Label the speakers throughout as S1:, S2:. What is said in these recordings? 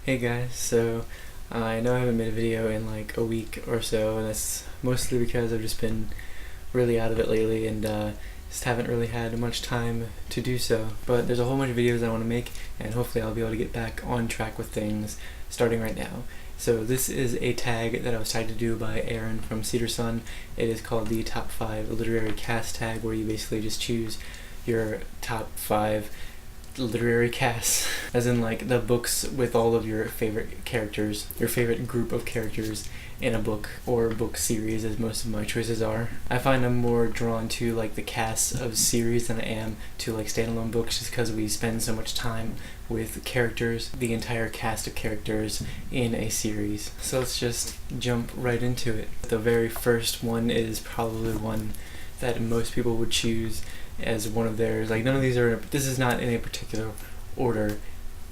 S1: Hey guys, so I know I haven't made a video in like a week or so, and that's mostly because I've just been really out of it lately and just haven't really had much time to do so. But there's a whole bunch of videos I want to make, and hopefully I'll be able to get back on track with things starting right now. So this is a tag that I was tagged to do by Aaron from Cedar Sun. It is called the Top 5 Literary Cast tag, where you basically just choose your top 5 literary casts, as in like the books with all of your favorite characters, your favorite group of characters in a book or book series, as most of my choices are. I find I'm more drawn to like the casts of series than I am to like standalone books, just because we spend so much time with characters, the entire cast of characters in a series. So let's just jump right into it. The very first one is probably one that most people would choose as one of theirs. Like, none of these are, this is not in a particular order,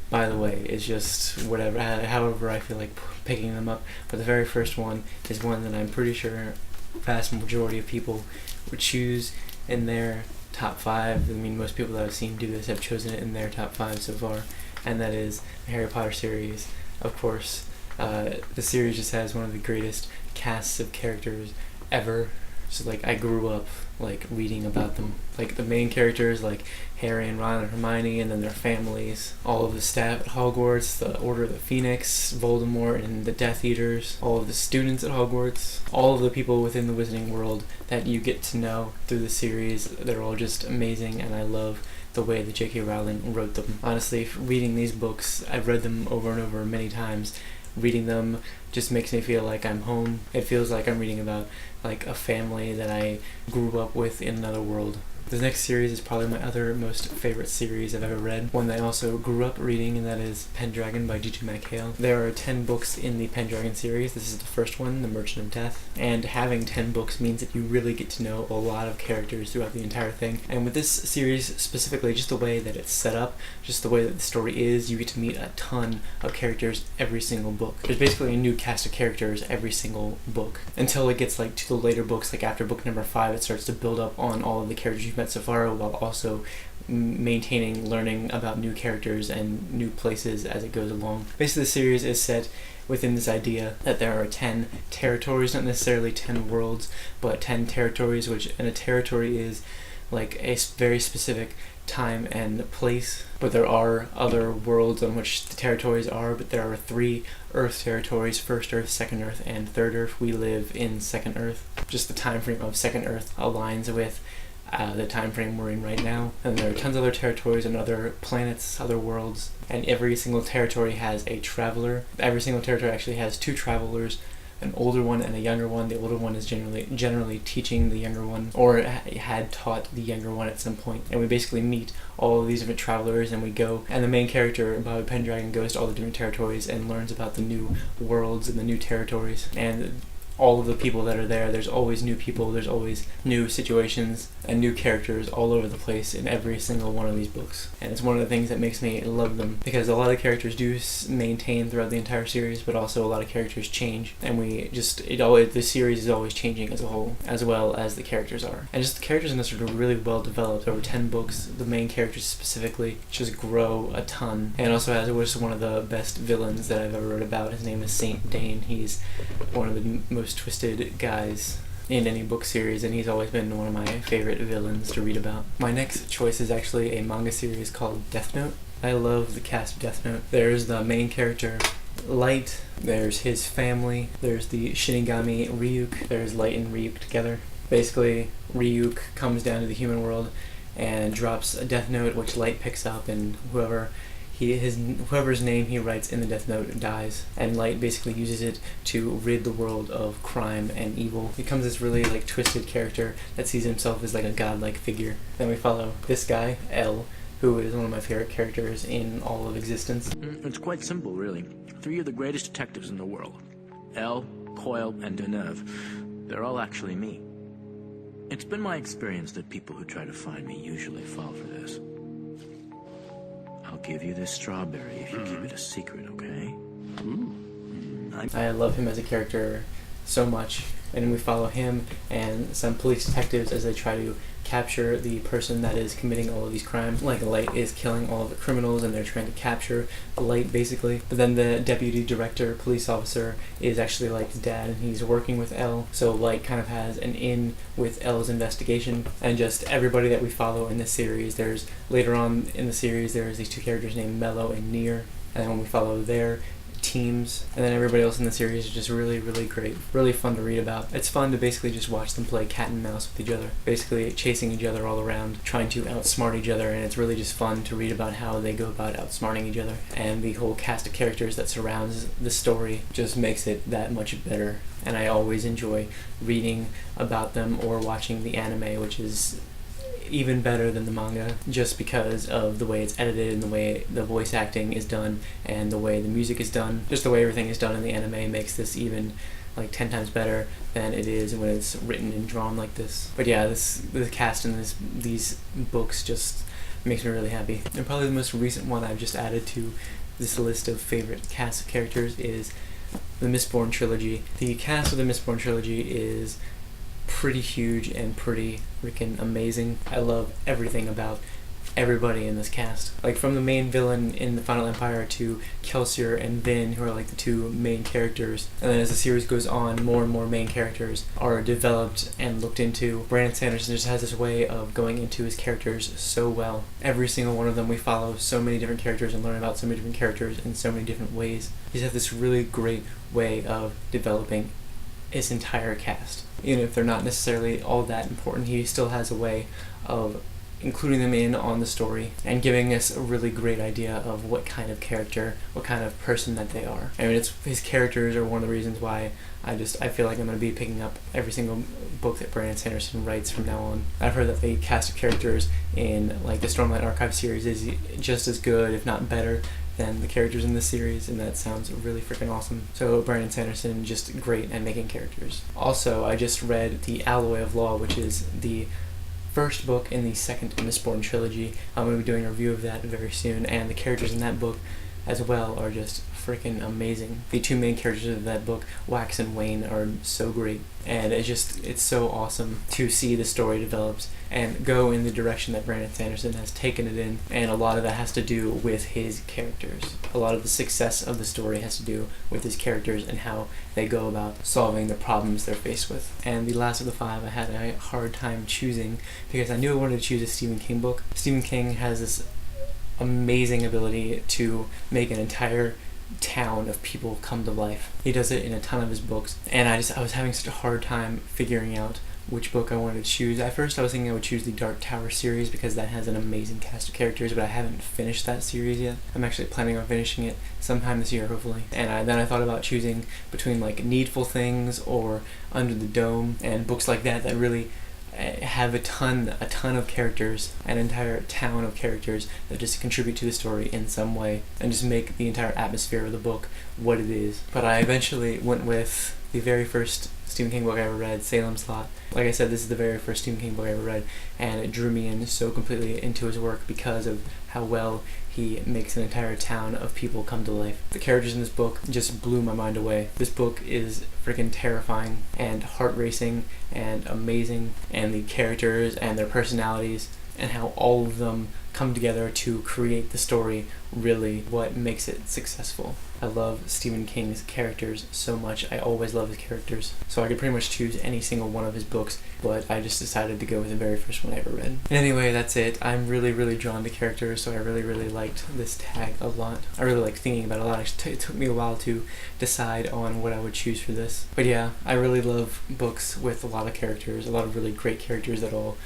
S1: by the way. It's just whatever, however I feel like picking them up. But the very first one is one that I'm pretty sure vast majority of people would choose in their top 5. I mean, most people that I've seen do this have chosen it in their top 5 so far, and that is the Harry Potter series. Of course, the series just has one of the greatest casts of characters ever. So like, I grew up like reading about them, like the main characters like Harry and Ron and Hermione, and then their families, all of the staff at Hogwarts, the Order of the Phoenix, Voldemort and the Death Eaters, all of the students at Hogwarts, all of the people within the Wizarding world that you get to know through the series. They're all just amazing, and I love the way that J.K. Rowling wrote them. Honestly, reading these books, I've read them over and over many times. Reading them just makes me feel like I'm home. It feels like I'm reading about like a family that I grew up with in another world. The next series is probably my other most favorite series I've ever read, one that I also grew up reading, and that is Pendragon by G.G. MacHale. There are 10 books in the Pendragon series. This is the first one, The Merchant of Death, and having 10 books means that you really get to know a lot of characters throughout the entire thing. And with this series specifically, just the way that it's set up, just the way that the story is, you get to meet a ton of characters every single book. There's basically a new cast of characters every single book, until it gets like to the later books. Like after book number 5, it starts to build up on all of the characters you've met so far, while also maintaining learning about new characters and new places as it goes along. Basically, the series is set within this idea that there are 10 territories, not necessarily 10 worlds, but 10 territories, and a territory is like a very specific time and place. But there are other worlds on which the territories are, but there are 3 Earth territories: First Earth, Second Earth, and Third Earth. We live in Second Earth. Just the time frame of Second Earth aligns with the time frame we're in right now. And there are tons of other territories and other planets, other worlds, and every single territory has a traveler. Every single territory actually has 2 travelers, an older one and a younger one. The older one is generally teaching the younger one, or had taught the younger one at some point. And we basically meet all of these different travelers, and we go, and the main character, Bobby Pendragon, goes to all the different territories and learns about the new worlds and the new territories. And all of the people that are there, there's always new people, there's always new situations and new characters all over the place in every single one of these books. And it's one of the things that makes me love them, because a lot of characters do maintain throughout the entire series, but also a lot of characters change, and the series is always changing as a whole, as well as the characters are. And just the characters in this are really well developed. Over 10 books, the main characters specifically just grow a ton, and also was one of the best villains that I've ever read about. His name is Saint Dane. He's one of the most twisted guys in any book series, and he's always been one of my favorite villains to read about. My next choice is actually a manga series called Death Note. I love the cast of Death Note. There's the main character, Light. There's his family. There's the Shinigami Ryuk. There's Light and Ryuk together. Basically, Ryuk comes down to the human world and drops a Death Note, which Light picks up, and whoever's name he writes in the Death Note dies, and Light basically uses it to rid the world of crime and evil. He becomes this really like twisted character that sees himself as like a godlike figure. Then we follow this guy, L, who is one of my favorite characters in all of existence.
S2: It's quite simple, really. 3 of the greatest detectives in the world: L, Coyle, and Deneuve. They're all actually me. It's been my experience that people who try to find me usually fall for this. I'll give you this strawberry if you keep it a secret, okay?
S1: I love him as a character so much. And we follow him and some police detectives as they try to capture the person that is committing all of these crimes. Like, Light is killing all of the criminals and they're trying to capture Light, basically. But then the deputy director, police officer, is actually Light's dad, and he's working with Elle. So Light kind of has an in with Elle's investigation. And just everybody that we follow in this series, later on in the series, there's these two characters named Mello and Near. And then when we follow their teams, and then everybody else in the series is just really, really great, really fun to read about. It's fun to basically just watch them play cat and mouse with each other, basically chasing each other all around, trying to outsmart each other, and it's really just fun to read about how they go about outsmarting each other. And the whole cast of characters that surrounds the story just makes it that much better, and I always enjoy reading about them or watching the anime, which is even better than the manga, just because of the way it's edited and the way the voice acting is done and the way the music is done. Just the way everything is done in the anime makes this even like 10 times better than it is when it's written and drawn like this. But yeah, the cast in these books just makes me really happy. And probably the most recent one I've just added to this list of favorite cast of characters is the Mistborn Trilogy. The cast of the Mistborn Trilogy is pretty huge and pretty freaking amazing. I love everything about everybody in this cast. Like, from the main villain in the Final Empire to Kelsier and Vin, who are like the two main characters. And then as the series goes on, more and more main characters are developed and looked into. Brandon Sanderson just has this way of going into his characters so well. Every single one of them, we follow so many different characters and learn about so many different characters in so many different ways. He's had this really great way of developing his entire cast. Even if they're not necessarily all that important, he still has a way of including them in on the story and giving us a really great idea of what kind of character, what kind of person that they are. I mean, his characters are one of the reasons why I feel like I'm going to be picking up every single book that Brandon Sanderson writes from now on. I've heard that the cast of characters in like the Stormlight Archive series is just as good, if not better, than the characters in this series, and that sounds really freaking awesome. So Brandon Sanderson, just great at making characters. Also, I just read The Alloy of Law, which is the first book in the second Mistborn Trilogy. I'm going to be doing a review of that very soon, and the characters in that book as well are just freaking amazing. The two main characters of that book, Wax and Wayne, are so great, and it's so awesome to see the story developed and go in the direction that Brandon Sanderson has taken it in, and a lot of that has to do with his characters. A lot of the success of the story has to do with his characters and how they go about solving the problems they're faced with. And the last of the five, I had a hard time choosing because I knew I wanted to choose a Stephen King book. Stephen King has this amazing ability to make an entire town of people come to life. He does it in a ton of his books, and I was having such a hard time figuring out which book I wanted to choose. At first I was thinking I would choose the Dark Tower series because that has an amazing cast of characters, but I haven't finished that series yet. I'm actually planning on finishing it sometime this year, hopefully. And then I thought about choosing between like Needful Things or Under the Dome and books like that really have a ton of characters, an entire town of characters that just contribute to the story in some way and just make the entire atmosphere of the book what it is. But I eventually went with the very first Stephen King book I ever read, Salem's Lot. Like I said, this is the very first Stephen King book I ever read, and it drew me in so completely into his work because of how well he makes an entire town of people come to life. The characters in this book just blew my mind away. This book is freaking terrifying and heart-racing and amazing, and the characters and their personalities and how all of them come together to create the story really what makes it successful. I love Stephen King's characters so much. I always love his characters. So I could pretty much choose any single one of his books, but I just decided to go with the very first one I ever read. And anyway, that's it. I'm really, really drawn to characters, so I really, really liked this tag a lot. I really like thinking about it a lot. It took me a while to decide on what I would choose for this. But yeah, I really love books with a lot of characters, a lot of really great characters that all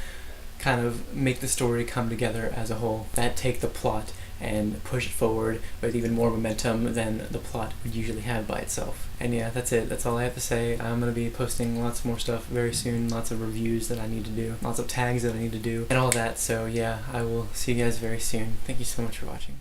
S1: kind of make the story come together as a whole, that take the plot and push it forward with even more momentum than the plot would usually have by itself. And yeah, that's it. That's all I have to say. I'm going to be posting lots more stuff very soon, lots of reviews that I need to do, lots of tags that I need to do, and all that. So yeah, I will see you guys very soon. Thank you so much for watching.